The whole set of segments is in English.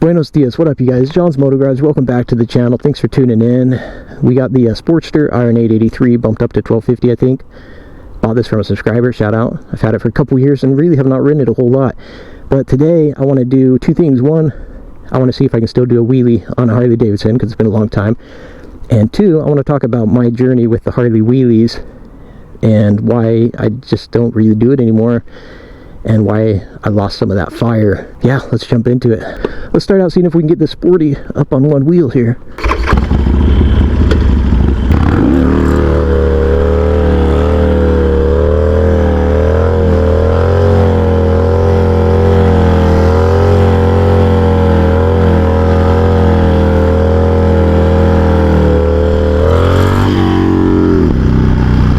Buenos dias, what up you guys? John's Moto Garage, welcome back to the channel. Thanks for tuning in. We got the Sportster Iron 883 bumped up to 1250, I think. Bought this from a subscriber, shout out. I've had it for a couple years and really have not ridden it a whole lot. But today I want to do two things. One, I want to see if I can still do a wheelie on a Harley Davidson because it's been a long time. And two, I want to talk about my journey with the Harley Wheelies and why I just don't really do it anymore, and why I lost some of that fire. Yeah, let's jump into it. Let's start out seeing if we can get this Sporty up on one wheel here.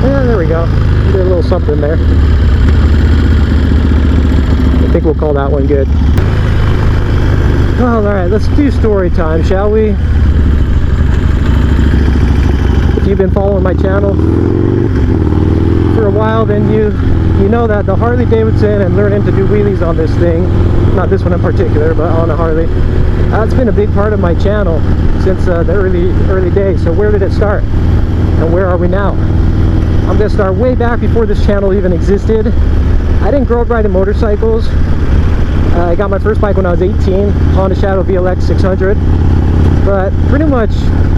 Yeah, there we go. Did a little something there. I think we'll call that one good. Well, alright, let's do story time, shall we? If you've been following my channel for a while, then you know that the Harley Davidson and learning to do wheelies on this thing, not this one in particular, but on a Harley, that's been a big part of my channel since the early days. So where did it start? And where are we now? I'm going to start way back before this channel even existed. I didn't grow up riding motorcycles. I got my first bike when I was 18, Honda Shadow VLX 600. But pretty much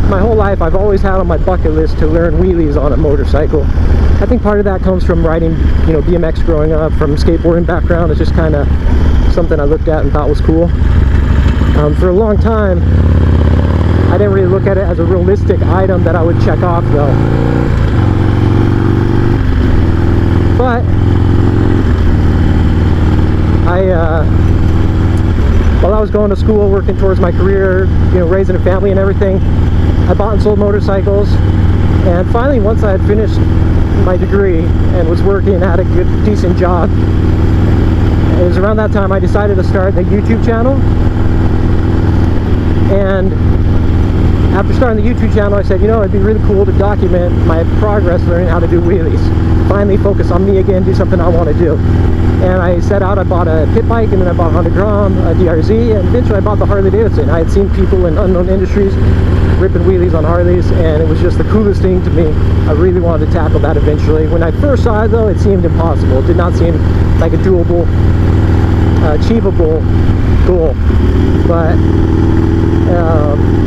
my whole life I've always had on my bucket list to learn wheelies on a motorcycle. I think part of that comes from riding, BMX growing up, from skateboarding background. It's just kind of something I looked at and thought was cool. For a long time, I didn't really look at it as a realistic item that I would check off though. But while I was going to school, working towards my career, raising a family and everything, I bought and sold motorcycles. And finally, once I had finished my degree and was working, had a good, decent job, it was around that time I decided to start the YouTube channel. And after starting the YouTube channel, I said, it'd be really cool to document my progress learning how to do wheelies. Finally focus on me again, do something I want to do. And I set out, I bought a pit bike, and then I bought a Honda Grom, a DRZ, and eventually I bought the Harley Davidson. I had seen people in unknown industries ripping wheelies on Harleys, and it was just the coolest thing to me. I really wanted to tackle that eventually. When I first saw it though, it seemed impossible. It did not seem like a doable, achievable goal. But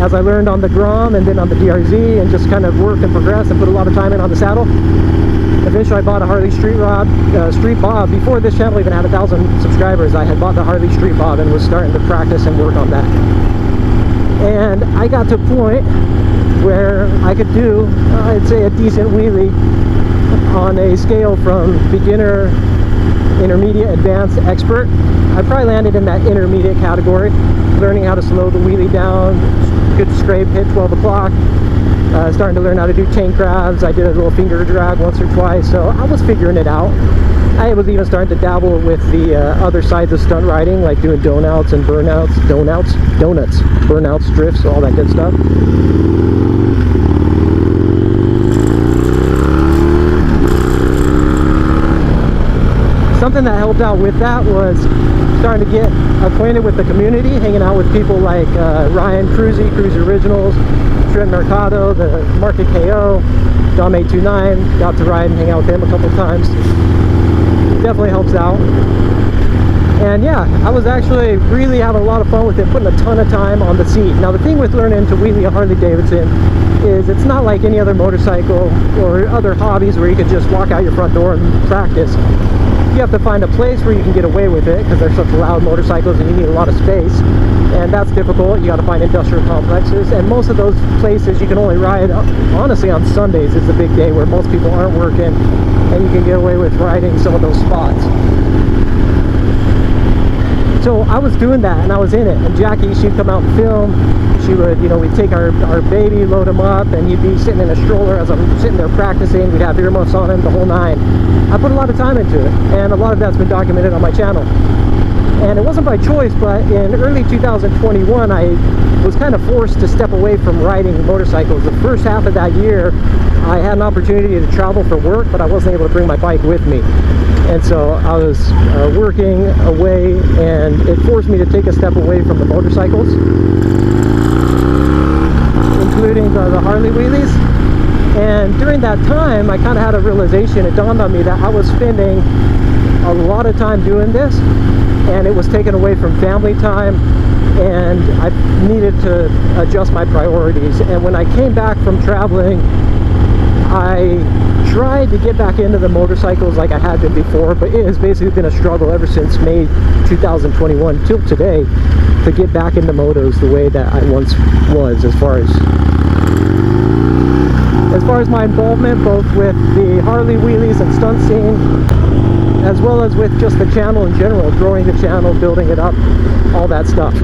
as I learned on the Grom and then on the DRZ and just kind of worked and progressed and put a lot of time in on the saddle, eventually I bought a Harley Street Bob. Before this channel even had 1,000 subscribers, I had bought the Harley Street Bob and was starting to practice and work on that. And I got to a point where I could do, I'd say, a decent wheelie on a scale from beginner, intermediate, advanced, expert. I probably landed in that intermediate category, learning how to slow the wheelie down, good scrape, hit 12 o'clock. Starting to learn how to do chain crabs. I did a little finger drag once or twice, so I was figuring it out. I was even starting to dabble with the other sides of stunt riding, like doing donouts and burnouts, burnouts, drifts, all that good stuff. Something that helped out with that was starting to get acquainted with the community, hanging out with people like Ryan Cruzy, Cruzy Originals, Trent Mercado, the Market KO, Dom 829, got to ride and hang out with him a couple times. Definitely helps out. And yeah, I was actually really having a lot of fun with it, putting a ton of time on the seat. Now the thing with learning to wheelie a Harley Davidson is it's not like any other motorcycle or other hobbies where you can just walk out your front door and practice. You have to find a place where you can get away with it because they're such loud motorcycles and you need a lot of space, and that's difficult. You got to find industrial complexes, and most of those places you can only ride, honestly, on Sundays is the big day where most people aren't working and you can get away with riding some of those spots. So I was doing that and I was in it, and Jackie, she'd come out and film. She would, we'd take our baby, load him up, and he'd be sitting in a stroller as I'm sitting there practicing. We'd have earmuffs on him, the whole nine. I put a lot of time into it, and a lot of that's been documented on my channel. And it wasn't by choice, but in early 2021, I was kind of forced to step away from riding motorcycles. The first half of that year, I had an opportunity to travel for work, but I wasn't able to bring my bike with me. And so I was working away, and it forced me to take a step away from the motorcycles, including the Harley Wheelies. And during that time, I kind of had a realization. It dawned on me that I was spending a lot of time doing this, and it was taken away from family time, and I needed to adjust my priorities. And when I came back from traveling, I tried to get back into the motorcycles like I had been before, but it has basically been a struggle ever since May 2021 till today to get back into motos the way that I once was, as far as my involvement both with the Harley Wheelies and stunt scene, as well as with just the channel in general, growing the channel, building it up, all that stuff.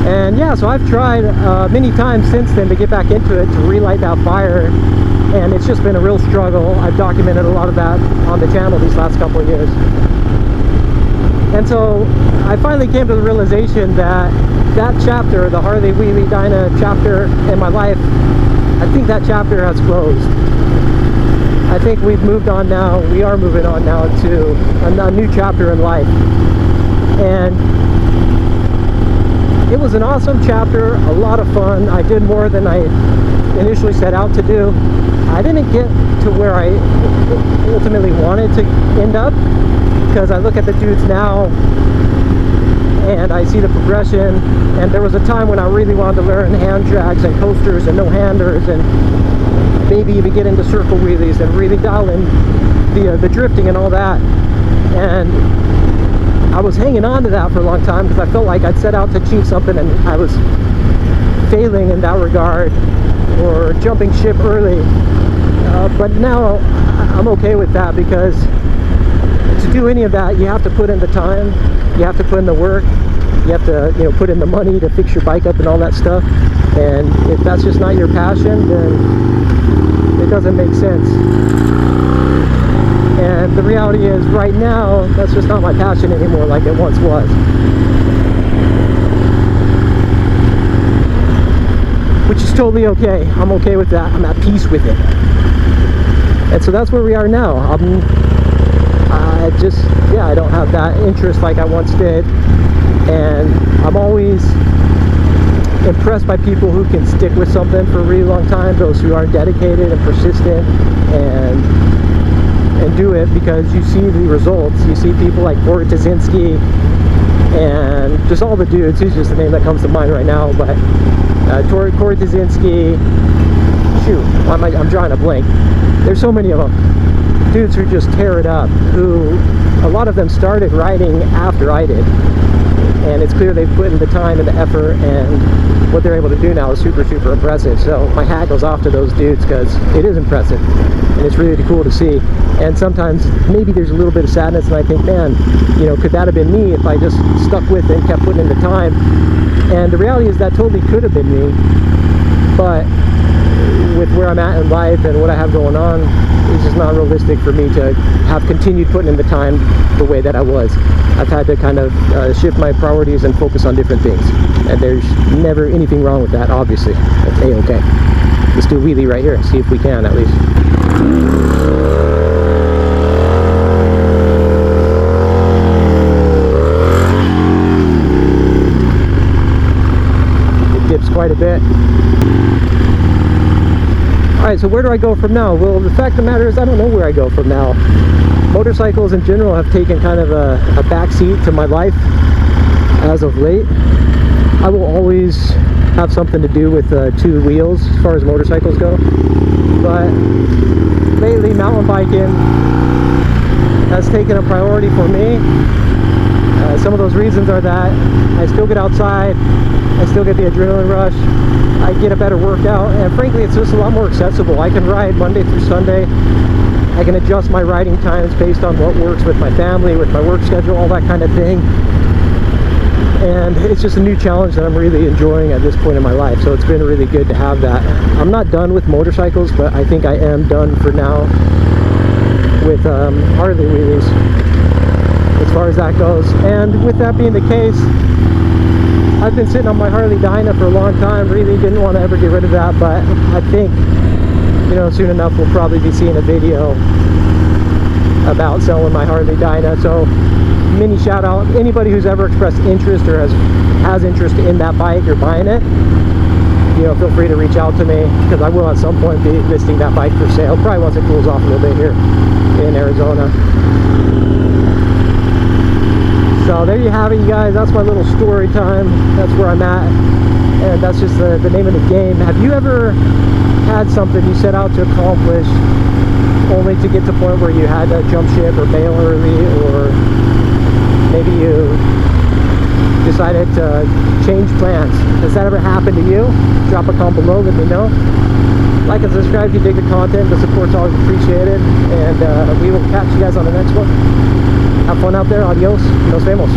And yeah, so I've tried many times since then to get back into it, to relight that fire, and it's just been a real struggle. I've documented a lot of that on the channel these last couple of years. And so I finally came to the realization that that chapter, the Harley Wheelie Dyna chapter in my life, I think that chapter has closed. I think we've moved on now. We are moving on now to a new chapter in life. And it was an awesome chapter, a lot of fun. I did more than I initially set out to do. I didn't get to where I ultimately wanted to end up, because I look at the dudes now and I see the progression. And there was a time when I really wanted to learn hand drags and coasters and no-handers, and maybe even get into circle wheelies and really dial in the drifting and all that. And I was hanging on to that for a long time because I felt like I'd set out to achieve something and I was failing in that regard, or jumping ship early. But now I'm okay with that, because to do any of that, you have to put in the time, you have to put in the work, you have to, you know, put in the money to fix your bike up and all that stuff. And if that's just not your passion, then it doesn't make sense. And the reality is, right now, that's just not my passion anymore like it once was. Which is totally okay. I'm okay with that. I'm at peace with it. And so that's where we are now. I don't have that interest like I once did. And I'm always impressed by people who can stick with something for a really long time, those who are dedicated and persistent and do it, because you see the results. You see people like Corey Tazinski and just all the dudes. He's just the name that comes to mind right now, but Corey Tazinski, shoot, I'm drawing a blank. There's so many of them. Dudes who just tear it up, who a lot of them started riding after I did. And it's clear they've put in the time and the effort, and what they're able to do now is super, super impressive. So my hat goes off to those dudes, because it is impressive and it's really cool to see. And sometimes maybe there's a little bit of sadness, and I think, man, you know, could that have been me if I just stuck with it and kept putting in the time? And the reality is that totally could have been me, but with where I'm at in life and what I have going on, it's just not realistic for me to have continued putting in the time the way that I was. I've had to kind of shift my priorities and focus on different things, and there's never anything wrong with that, obviously. That's A-okay. Let's do a wheelie right here, see if we can at least. It dips quite a bit. Alright, so where do I go from now? Well, the fact of the matter is, I don't know where I go from now. Motorcycles in general have taken kind of a backseat to my life as of late. I will always have something to do with two wheels as far as motorcycles go. But lately, mountain biking has taken a priority for me. Some of those reasons are that I still get outside, I still get the adrenaline rush, I get a better workout, and frankly it's just a lot more accessible. I can ride Monday through Sunday. I can adjust my riding times based on what works with my family, with my work schedule, all that kind of thing. And it's just a new challenge that I'm really enjoying at this point in my life, so it's been really good to have that. I'm not done with motorcycles, but I think I am done for now with Harley Wheelies as far as that goes. And with that being the case, I've been sitting on my Harley Dyna for a long time, really didn't want to ever get rid of that, but I think you know, soon enough we'll probably be seeing a video about selling my Harley Dyna. So mini shout out anybody who's ever expressed interest or has interest in that bike or buying it. You know, feel free to reach out to me, because I will at some point be listing that bike for sale, probably once it cools off a little bit here in Arizona. So there you have it, you guys. That's my little story time. That's where I'm at, and that's just the name of the game. Have you ever had something you set out to accomplish only to get to the point where you had to jump ship or bail early, or maybe you decided to change plans? Has that ever happened to you? Drop a comment below, let me know. Like and subscribe if you dig the content. The support's always appreciated, and we will catch you guys on the next one. Have fun out there. Adios. Nos vemos.